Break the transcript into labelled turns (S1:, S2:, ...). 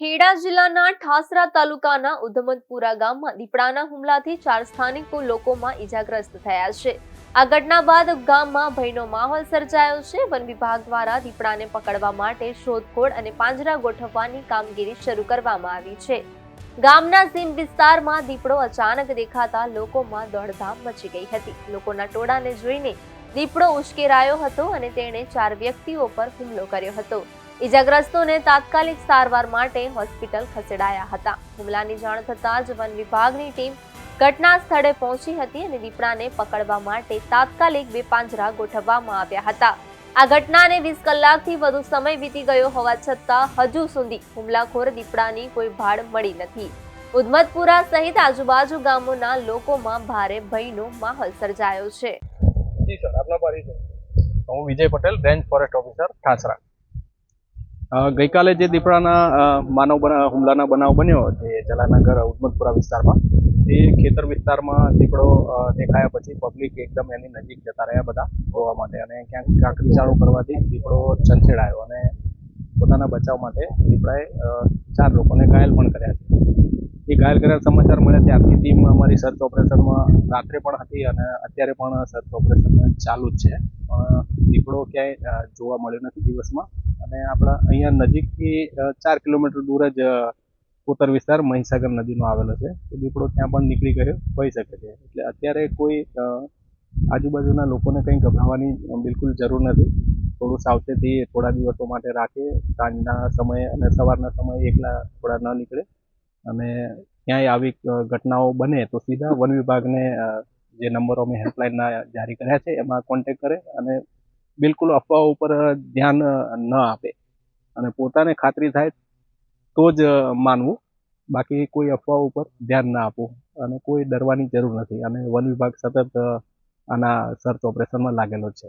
S1: ખેડા જિલ્લાના ઠાસરા તાલુકાના ઉધમતપુરા ગામમાં દીપડાના હુમલાથી 4 સ્થાનિકો લોકોમાં ઈજાગ્રસ્ત થયા છે. આ ઘટના બાદ ગામમાં ભયનો માહોલ સર્જાયો છે. વન વિભાગ દ્વારા દીપડાને પકડવા માટે શોધખોળ અને પાંજરા ગોઠવવાની કામગીરી શરૂ કરવામાં આવી છે. ગામના સીમ વિસ્તારમાં દીપડો અચાનક દેખાતા લોકોમાં દોડધામ મચી ગઈ હતી. લોકોના ટોળાને જોઈને દીપડો ઉશ્કેરાયો હતો અને તેણે 4 વ્યક્તિઓ પર હુમલો કર્યો હતો. ઈજાગ્રસ્તોને તાત્કાલિક સારવાર માટે હોસ્પિટલ ખસેડાયા હતા. હુમલાની જાણ થતાં જ વન વિભાગની ટીમ ઘટના સ્થળે પહોંચી હતી અને દીપડાને પકડવા માટે તાત્કાલિક 2 પાંજરા ગોઠવવામાં આવ્યા હતા. આ ઘટનાને 20 કલાકથી વધુ સમય વીતી ગયો હોવા છતાં હજુ સુધી હુમલાખોર દીપડાની કોઈ ભાળ મળી નથી. ઉધમતપુરા સહિત આજુબાજુ ગામોના લોકોમાં ભારે ભયનો માહોલ સર્જાયો છે.
S2: જી સર, આપનો પરિચય? હું Vijay Patel, range forest officer, Thasra. ગઈકાલે જે દીપડાના માનવ હુમલાના બનાવ બન્યો છે જલાનગર ઉધમતપુરા વિસ્તારમાં, તે ખેતર વિસ્તારમાં દીપડો દેખાયા પછી પબ્લિક એકદમ એની નજીક જતા રહ્યા બધા જોવા માટે, અને ક્યાંક કાંકરી ચાળુ કરવાથી દીપડો છંછેડાયો અને પોતાના બચાવ માટે દીપડાએ 4 લોકોને ઘાયલ પણ કર્યા છે. એ ઘાયલ કર્યા સમાચાર મળ્યા ત્યારથી ટીમ અમારી સર્ચ ઓપરેશનમાં રાત્રે પણ હતી અને અત્યારે પણ સર્ચ ઓપરેશન ચાલુ જ છે. પણ દીપડો ક્યાંય જોવા મળ્યો નથી દિવસમાં. અને આપણા અહીંયા નજીકથી 4 કિલોમીટર દૂર જ કોતર વિસ્તાર મહીસાગર નદીનો આવેલો છે, તો દીપડો ત્યાં પણ નીકળી ગયો હોઈ શકે છે. એટલે અત્યારે કોઈ આજુબાજુના લોકોને કંઈ ગભરાવાની બિલકુલ જરૂર નથી. થોડું સાવચેતી થોડા દિવસો માટે રાખે, સાંજના સમયે અને સવારના સમયે એકલા થોડા ન નીકળે, અને ક્યાંય આવી ઘટનાઓ બને તો સીધા વન વિભાગને જે નંબરો અમે હેલ્પલાઇનના જારી કર્યા છે એમાં કોન્ટેક્ટ કરે અને બિલકુલ અફવાઓ ઉપર ધ્યાન ન આપે, અને પોતાને ખાતરી થાય તો જ માનવું, બાકી કોઈ અફવાઓ ઉપર ધ્યાન ના આપવું, અને કોઈ ડરવાની જરૂર નથી. અને વન વિભાગ સતત આના સર્ચ ઓપરેશનમાં લાગેલો છે.